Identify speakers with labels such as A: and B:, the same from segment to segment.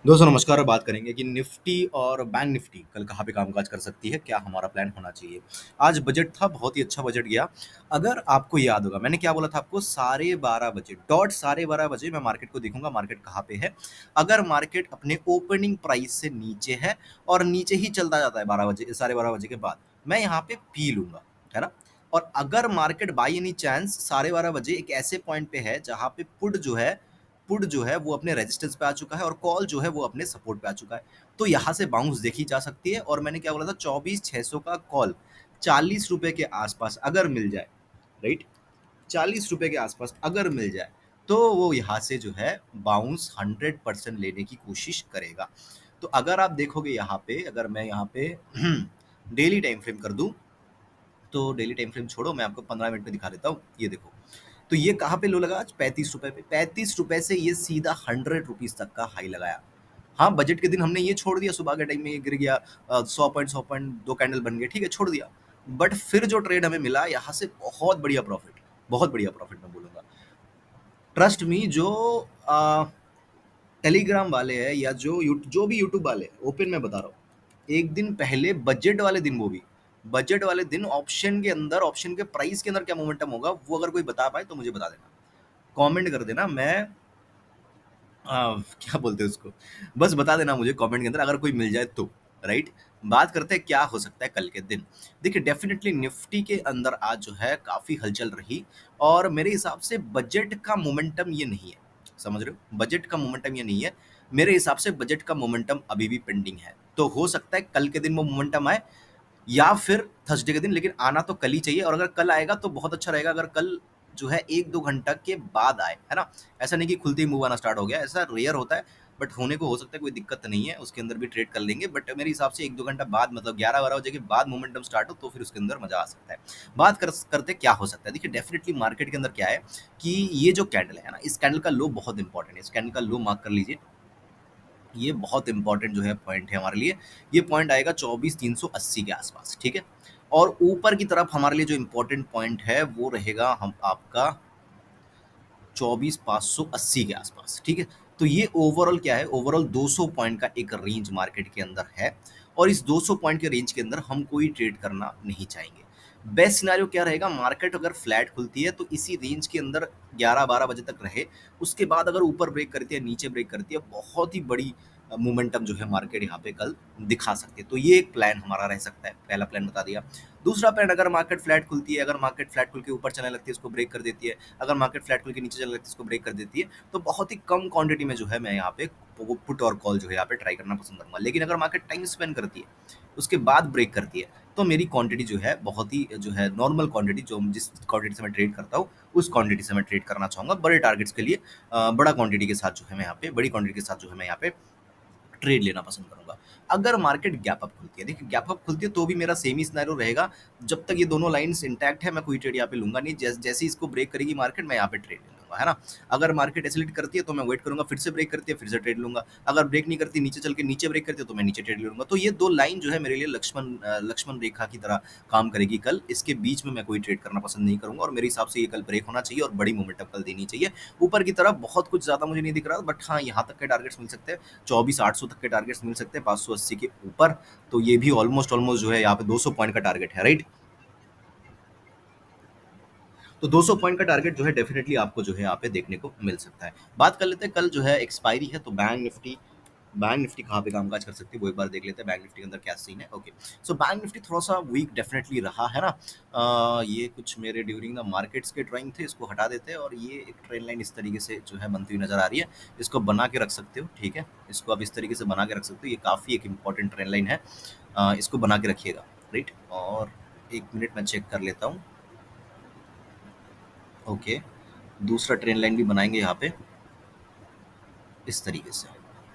A: दोस्तों नमस्कार। बात करेंगे कि निफ्टी और बैंक निफ्टी कल कहाँ पे कामकाज कर सकती है, क्या हमारा प्लान होना चाहिए। आज बजट था, बहुत ही अच्छा बजट गया। अगर आपको याद होगा मैंने क्या बोला था आपको, 12:30 बजे डॉट 12:30 बजे मैं मार्केट को देखूंगा, मार्केट कहाँ पे है। अगर मार्केट अपने ओपनिंग प्राइस से नीचे है और नीचे ही चलता जाता है 12 बजे 12:30 बजे के बाद, मैं यहाँ पे पी लूंगा, है ना। और अगर मार्केट बाई एनी चांस 12:30 बजे एक ऐसे पॉइंट पे है जहां पे पुट जो है वो अपने रेजिस्टेंस पे आ चुका है और कॉल जो है वो अपने सपोर्ट पे आ चुका है, तो यहाँ से बाउंस देखी जा सकती है। और मैंने क्या बोला था, 24,600 का कॉल 40 रुपए के आसपास अगर मिल जाए, राइट, 40 रुपए के आसपास अगर मिल जाए, तो वो यहाँ से जो है बाउंस 100% लेने की कोशिश करेगा। तो अगर आप देखोगे यहाँ पे, अगर मैं यहाँ पे डेली टाइम फ्रेम कर दूं, तो डेली टाइम फ्रेम छोड़ो, मैं आपको 15 मिनट में दिखा देता हूँ। ये देखो, तो ये कहाँ पे लो लगा आज, 35 रुपए पे। 35 रुपए से ये सीधा 100 रुपीज तक का हाई लगाया। हाँ, बजट के दिन हमने ये छोड़ दिया, सुबह के टाइम में ये गिर गया, 100 पॉइंट दो कैंडल बन गए, ठीक है, छोड़ दिया। बट फिर जो ट्रेड हमें मिला यहाँ से, बहुत बढ़िया प्रॉफिट, बहुत बढ़िया प्रॉफिट मैं बोलूंगा। ट्रस्ट मी, जो टेलीग्राम वाले हैं या जो भी यूट्यूब वाले हैं, ओपन में बता रहा हूँ, एक दिन पहले बजट वाले दिन, वो भी बजट वाले दिन, ऑप्शन के अंदर, ऑप्शन के प्राइस के अंदर क्या मोमेंटम होगा, वो अगर कोई बता पाए तो मुझे बता देना, कमेंट कर देना। मैं क्या बोलते हैं उसको, बस बता देना मुझे कमेंट के अंदर अगर कोई मिल जाए तो। राइट, बात करते हैं क्या हो सकता है कल के दिन। देखिए, डेफिनेटली निफ्टी के अंदर आज जो है काफी हलचल रही, और मेरे हिसाब से बजट का मोमेंटम ये नहीं है, समझ रहे हो, बजट का मोमेंटम ये नहीं है। मेरे हिसाब से बजट का मोमेंटम अभी भी पेंडिंग है, तो हो सकता है कल के दिन वो मोमेंटम आए, या फिर थर्सडे के दिन, लेकिन आना तो कल ही चाहिए। और अगर कल आएगा तो बहुत अच्छा रहेगा, अगर कल जो है 1-2 घंटा के बाद आए, है ना। ऐसा नहीं कि खुलते ही मूव आना स्टार्ट हो गया, ऐसा रेयर होता है, बट होने को हो सकता है, कोई दिक्कत नहीं है, उसके अंदर भी ट्रेड कर लेंगे। बट मेरे हिसाब से 1-2 घंटा बाद, मतलब 11-12 बजे के बाद मोमेंटम स्टार्ट हो, तो फिर उसके अंदर मजा आ सकता है। करते क्या हो सकता है। देखिए, डेफिनेटली मार्केट के अंदर क्या है कि ये जो कैंडल है ना, इस कैंडल का लो बहुत इंपॉर्टेंट है, इस कैंडल का लो मार्क कर लीजिए। ये बहुत इंपॉर्टेंट जो है पॉइंट है हमारे लिए। ये पॉइंट आएगा 24,380 के आसपास, ठीक है। और ऊपर की तरफ हमारे लिए जो इंपॉर्टेंट पॉइंट है वो रहेगा हम आपका 24,580 के आसपास, ठीक है। तो ये ओवरऑल क्या है, ओवरऑल 200 पॉइंट का एक रेंज मार्केट के अंदर है, और इस 200 पॉइंट के रेंज के अंदर हम कोई ट्रेड करना नहीं चाहेंगे। बेस्ट सिनेरियो क्या रहेगा, मार्केट अगर फ्लैट खुलती है तो इसी रेंज के अंदर 11-12 बजे तक रहे, उसके बाद अगर ऊपर ब्रेक करती है, नीचे ब्रेक करती है, बहुत ही बड़ी मोमेंटम जो है मार्केट यहाँ पे कल दिखा सकती है। तो ये एक प्लान हमारा रह सकता है, पहला प्लान बता दिया। दूसरा प्लान, अगर मार्केट फ्लैट खुलती है, अगर मार्केट फ्लैट खुल के ऊपर चलने लगती है, इसको ब्रेक कर देती है, अगर मार्केट फ्लैट खुल के नीचे चलने लगती है, इसको ब्रेक कर देती है, तो बहुत ही कम क्वांटिटी में जो है मैं यहाँ पे वो पुट और कॉल जो है यहाँ पे ट्राई करना पसंद करूंगा। लेकिन अगर मार्केट टाइम स्पेंड करती है, उसके बाद ब्रेक करती है, तो मेरी क्वांटिटी जो है बहुत ही जो है नॉर्मल क्वांटिटी, जो जिस क्वांटिटी से मैं ट्रेड करता हूँ उस क्वांटिटी से मैं ट्रेड करना चाहूंगा, बड़े टारगेट्स के लिए। बड़ा क्वांटिटी के साथ जो है मैं यहाँ पे, बड़ी क्वांटिटी के साथ जो है मैं यहाँ पे ट्रेड लेना पसंद करूंगा। अगर मार्केट गैप अप खुलती है, देखिए गैप अप खुलती है तो भी मेरा सेम ही सिनेरियो रहेगा, जब तक ये दोनों लाइंस इंटैक्ट है मैं कोई ट्रेड यहाँ पे लूंगा नहीं। जैसे ही इसको ब्रेक करेगी मार्केट, मैं यहाँ पे ट्रेड ले लूंगा, है ना। अगर मार्केट एसिलेट करती है तो मैं वेट करूंगा, फिर से ब्रेक करती है फिर से ट्रेड लूंगा, अगर ब्रेक नहीं करती, नीचे चल के नीचे ब्रेक करती है, तो मैं नीचे ट्रेड ले लूंगा। तो ये दो लाइन जो है मेरे लिए लक्ष्मण रेखा की तरह काम करेगी कल, इसके बीच में मैं कोई ट्रेड करना पसंद नहीं करूंगा, और मेरे हिसाब से ये कल ब्रेक होना चाहिए और बड़ी मोमेंटम कल देनी चाहिए। ऊपर की तरफ बहुत कुछ ज्यादा मुझे नहीं दिख रहा, बट हाँ, यहाँ तक के टारगेट्स मिल सकते हैं, 24,800 तक के टारगेट्स मिल सकते हैं, 580 के ऊपर। तो ये भी ऑलमोस्ट ऑलमोस्ट जो है यहाँ पे 200 पॉइंट का टारगेट है, राइट। तो 200 पॉइंट का टारगेट जो है डेफिनेटली आपको जो है यहाँ पे देखने को मिल सकता है। बात कर लेते हैं, कल जो है एक्सपायरी है, तो बैंक निफ्टी कहाँ पे कामकाज कर सकती है वो एक बार देख लेते हैं, बैंक निफ्टी के अंदर क्या सीन है। ओके, सो बैंक निफ्टी थोड़ा सा वीक डेफिनेटली रहा है ना। ये कुछ मेरे ड्यूरिंग द मार्केट्स के ड्राइंग थे, इसको हटा देते हैं, और ये एक ट्रेन लाइन इस तरीके से जो है बनती हुई नजर आ रही है। इसको बना के रख सकते हो, ठीक है, इसको आप इस तरीके से बना के रख सकते हो, ये काफ़ी एक इंपॉर्टेंट ट्रेन लाइन है। इसको बना के रखिएगा, राइट। और 1 मिनट मैं चेक कर लेता हूँ। ओके, दूसरा ट्रेन लाइन भी बनाएंगे यहाँ पे इस तरीके से,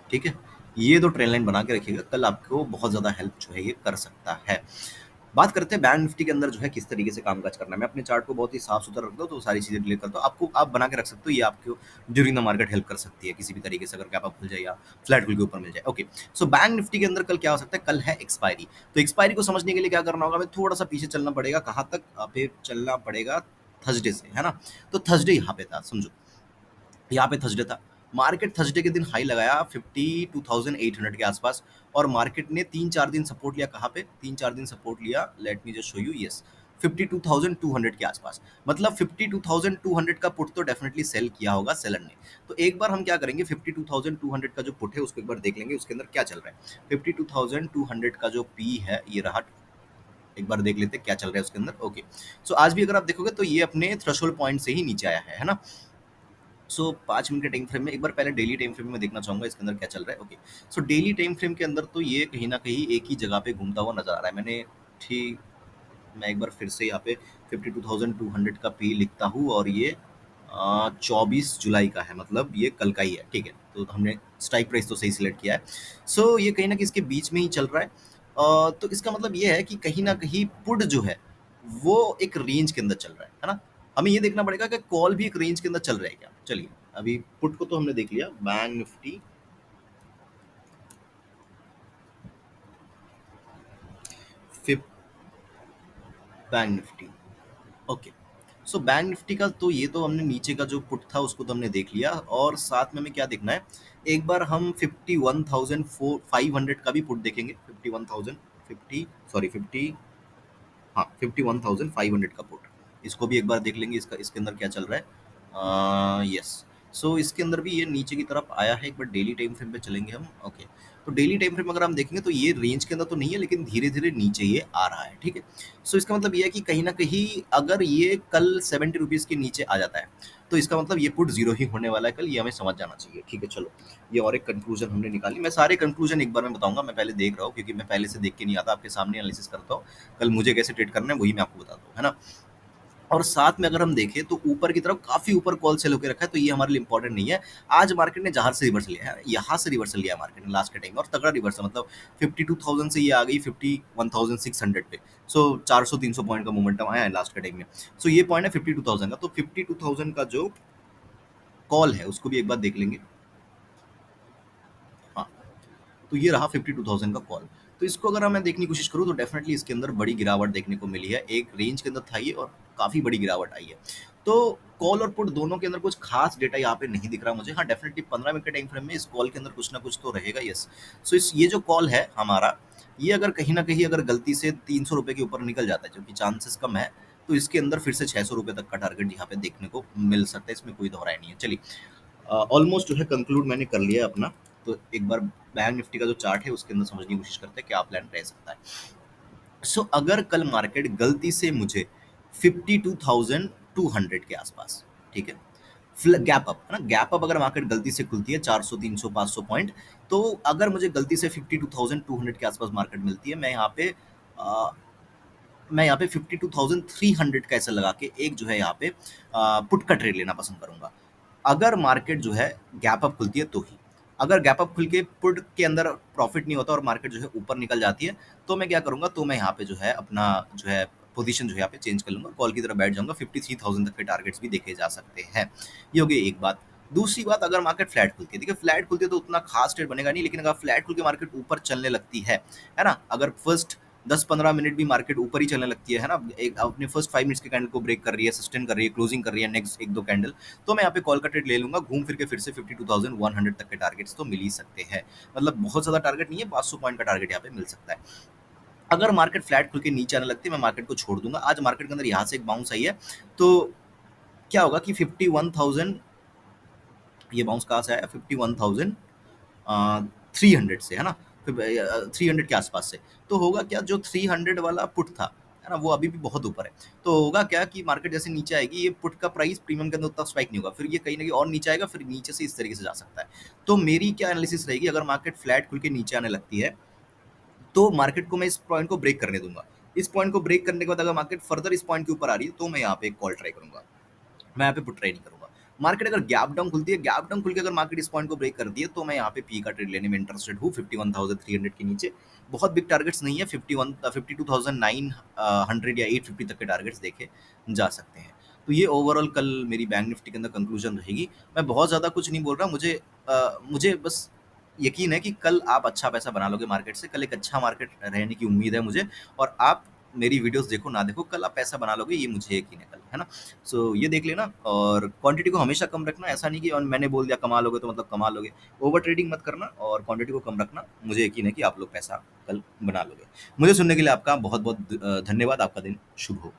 A: ठीक है। ये दो ट्रेन लाइन बना के रखिएगा, कल आपको बहुत ज़्यादा हेल्प जो है ये कर सकता है। बात करते हैं बैंक निफ्टी के अंदर जो है किस तरीके से कामकाज करना है। मैं अपने चार्ट को बहुत ही साफ सुथरा रखता हूँ, तो सारी चीज़ें डिलीट करता हूँ, आपको आप बना के रख सकते हो, ये आपको ड्यूरिंग द मार्केट हेल्प कर सकती है किसी भी तरीके से, अगर कैप अप खुल जाए या फ्लैट खुल के ऊपर मिल जाए। ओके, सो बैंक निफ्टी के अंदर कल क्या हो सकता है, कल है एक्सपायरी। तो एक्सपायरी को समझने के लिए क्या करना होगा, हमें थोड़ा सा पीछे चलना पड़ेगा, कहाँ तक पे चलना पड़ेगा, थर्सडे से, है ना। तो थर्सडे यहाँ पे था, समझो यहाँ पे थर्सडे था, मार्केट थर्सडे के दिन हाई लगाया 52,800 के आसपास, और मार्केट ने 3-4 दिन सपोर्ट लिया। कहाँ पे? 3-4 दिन सपोर्ट लिया, let me just show you, yes 52,200 के आसपास। मतलब 52,200 का पुट तो डेफिनेटली सेल किया होगा सेलर ने। तो एक बार हम क्या करेंगे, 52,200 का जो पुट है उसको एक बार देख लेंगे उसके अंदर क्या चल रहा है। 52,200 का जो पी है ये रहा, एक बार देख लेते हैं क्या चल रहा है उसके अंदर। ओके, सो आज भी अगर आप देखोगे तो ये अपने थ्रेशोल्ड पॉइंट से ही नीचे आया है ना। सो 5 मिनट के टाइम फ्रेम में एक बार पहले डेली टाइम फ्रेम में देखना चाहूंगा इसके अंदर क्या चल रहा है। Okay, so daily time frame के अंदर तो ये कहीं ना कहीं एक ही जगह पे घूमता हुआ नजर आ रहा है। मैंने ठीक, मैं एक बार फिर से यहाँ पे 52,200 का पी लिखता हूँ, और ये 24 जुलाई का है, मतलब ये कल का ही है। ठीक है, तो हमने स्ट्राइक प्राइस तो सही सिलेक्ट किया है। सो ये कहीं ना कहीं इसके बीच में ही चल रहा है। तो इसका मतलब ये है कि कहीं ना कहीं पुट जो है वो एक रेंज के अंदर चल रहा है ना। हमें ये देखना पड़ेगा कि कॉल भी एक रेंज के अंदर चल रहा है क्या। चलिए, अभी पुट को तो हमने देख लिया, bank Nifty fifth, bank Nifty, okay. So bank Nifty का तो ये तो हमने नीचे का जो पुट था उसको तो हमने देख लिया, और साथ में हमें क्या देखना है, एक बार हम 51,500 का भी पुट देखेंगे। 51,000, 50, सॉरी 50, हाँ 51,500 का पुट, इसको भी एक बार देख लेंगे इसका, इसके अंदर क्या चल रहा है। यस, सो इसके अंदर भी ये नीचे की तरफ आया है। एक बार डेली टाइम फ्रेम पे चलेंगे हम। ओके, तो डेली टाइम फ्रेम अगर हम देखेंगे तो ये रेंज के अंदर तो नहीं है, लेकिन धीरे धीरे नीचे ये आ रहा है। ठीक है, सो इसका मतलब ये है कि कहीं ना कहीं अगर ये कल 70 रुपीज़ के नीचे आ जाता है तो इसका मतलब ये पुट जीरो ही होने वाला है कल, ये हमें समझ जाना चाहिए। ठीक है, चलो, ये और एक कंक्लूजन हमने निकाली। मैं सारे कंक्लूजन एक बार में बताऊंगा, मैं पहले देख रहा हूँ क्योंकि मैं पहले से देख के नहीं आता, आपके सामने एनालिसिस करता हूँ। कल मुझे कैसे ट्रेड करना है वही मैं आपको बताता हूँ, है ना। और साथ में अगर हम देखें तो ऊपर की तरफ काफी ऊपर कॉल सेल होकर रखा है, तो ये हमारे लिए इंपॉर्टेंट नहीं है। आज मार्केट ने जहां से रिवर्सल लिया है, यहाँ से रिवर्सल लिया है मार्केट ने लास्ट के टाइम में, और तगड़ा रिवर्सल, मतलब 52,000 से ये आ गई 51,600 पे। सो 400-300 पॉइंट का मोमेंटम आया है लास्ट के टाइम में। सो ये पॉइंट है 52,000 का, तो 52,000 का जो कॉल है उसको भी एक बार देख लेंगे। हाँ, तो ये रहा 52,000 का कॉल। तो इसको अगर मैं देखने की कोशिश करूँ तो डेफिनेटली इसके अंदर बड़ी गिरावट देखने को मिली है। एक रेंज के अंदर था ये, और काफ़ी बड़ी गिरावट आई है। तो कॉल और पुट दोनों के अंदर कुछ खास डेटा यहाँ पे नहीं दिख रहा मुझे। हाँ, डेफिनेटली 15 मिनट के टाइम फ्रेम में इस कॉल के अंदर कुछ ना कुछ तो रहेगा। यस, सो इस ये जो कॉल है हमारा, ये अगर कहीं ना कहीं अगर गलती से 300 रुपये के ऊपर निकल जाता है, जो कि चांसेस कम है, तो इसके अंदर फिर से 600 रुपये तक का टारगेट यहाँ पे देखने को मिल सकता है, इसमें कोई दोहराई नहीं है। चलिए, ऑलमोस्ट जो है कंक्लूड मैंने कर लिया है अपना। तो एक बार बैंक निफ्टी का जो चार्ट है उसके अंदर समझने की कोशिश करते हैं क्या प्लान रह सकता है। सो अगर कल मार्केट गलती से मुझे 52,200 के आसपास, ठीक है, गैप अप है ना, गैप अप अगर मार्केट गलती से खुलती है 400, 300, 500 पॉइंट, तो अगर मुझे गलती से 52,200 के आसपास मार्केट मिलती है, अ, मैं यहाँ पे 52,300 का ऐसा लगा के एक जो है यहाँ पे पुट का ट्रेड लेना पसंद करूंगा। अगर मार्केट जो है गैप अप खुलती है तो ही, अगर गैप अप खुल के पुट के अंदर प्रॉफिट नहीं होता और मार्केट जो है ऊपर निकल जाती है, तो मैं क्या करूंगा, तो मैं यहाँ पे जो है अपना जो है पोजीशन जो है यहाँ पे चेंज कर लूंगा, कॉल की तरफ बैठ जाऊंगा। 53,000 तक के टारगेट्स भी देखे जा सकते हैं। ये हो गई एक बात। दूसरी बात, अगर मार्केट फ्लैट खुलती है, देखिए फ्लैट खुलती है तो उतना खास ट्रेड बनेगा नहीं, लेकिन अगर फ्लैट खुल के मार्केट ऊपर चलने लगती है ना, अगर फर्स्ट 10-15 मिनट भी मार्केट ऊपर ही चलने लगती है ना, एक अपने फर्स्ट 5 मिनट्स के कैंडल को ब्रेक कर रही है, सस्टेन कर रही है, क्लोजिंग कर रही है नेक्स्ट एक दो कैंडल, तो मैं यहाँ पे कॉल का ट्रेड ले लूंगा। घूम फिर के फिर से 52,100 तक के टारगेट्स तो मिल ही सकते हैं। मतलब बहुत ज्यादा टारगेट नहीं है, 500 पॉइंट का टारगेट यहाँ पे मिल सकता है। अगर मार्केट फ्लैट खुल के नीचे आने लगती है, मैं मार्केट को छोड़ दूंगा। आज मार्केट के अंदर यहाँ से एक बाउंस आई है, तो क्या होगा कि 51,000, ये बाउंस कहाँ से आया, 51,300 से, है ना, 300 के आसपास से। तो होगा क्या, जो 300 वाला पुट था, है ना, वो अभी भी बहुत ऊपर है। तो होगा क्या कि मार्केट जैसे नीचे आएगी, ये पुट का प्राइस प्रीमियम के अंदर उतना स्पाइक नहीं होगा, फिर ये कहीं ना कहीं और नीचे आएगा, फिर नीचे से इस तरीके से जा सकता है। तो मेरी क्या एनालिसिस रहेगी, अगर मार्केट फ्लैट खुल के नीचे आने लगती है तो मार्केट को मैं इस पॉइंट को ब्रेक करने दूंगा। इस पॉइंट को ब्रेक करने के बाद अगर मार्केट फर्दर इस पॉइंट के ऊपर आ रही है, तो मैं यहाँ पे एक कॉल ट्राई करूंगा, मैं यहाँ पे पुट ट्राई नहीं करूंगा। मार्केट अगर गैप डाउन खुलती है, गैप डाउन खुल के अगर मार्केट इस पॉइंट को ब्रेक करती है, तो मैं यहाँ पे पी का ट्रेड लेने में इंटरेस्टेड हूँ 51,300 के नीचे। बहुत बिग टारगेट्स नहीं है, 52,900 या 850 तक के टारगेट्स देखे जा सकते हैं। तो ये ओवरऑल कल मेरी बैंक निफ्टी के अंदर कंक्लूजन रहेगी। मैं बहुत ज़्यादा कुछ नहीं बोल रहा, मुझे बस यकीन है कि कल आप अच्छा पैसा बना लोगे मार्केट से। कल एक अच्छा मार्केट रहने की उम्मीद है मुझे, और आप मेरी वीडियोस देखो ना देखो, कल आप पैसा बना लोगे, ये मुझे यकीन है ना? सो ये देख लेना, और क्वांटिटी को हमेशा कम रखना। ऐसा नहीं कि और मैंने बोल दिया कमा लोगे तो मतलब कमा लोगे। ओवर ट्रेडिंग मत करना और क्वांटिटी को कम रखना। मुझे यकीन है कि आप लोग पैसा कल बना लोगे। मुझे सुनने के लिए आपका बहुत बहुत धन्यवाद। आपका दिन शुभ हो।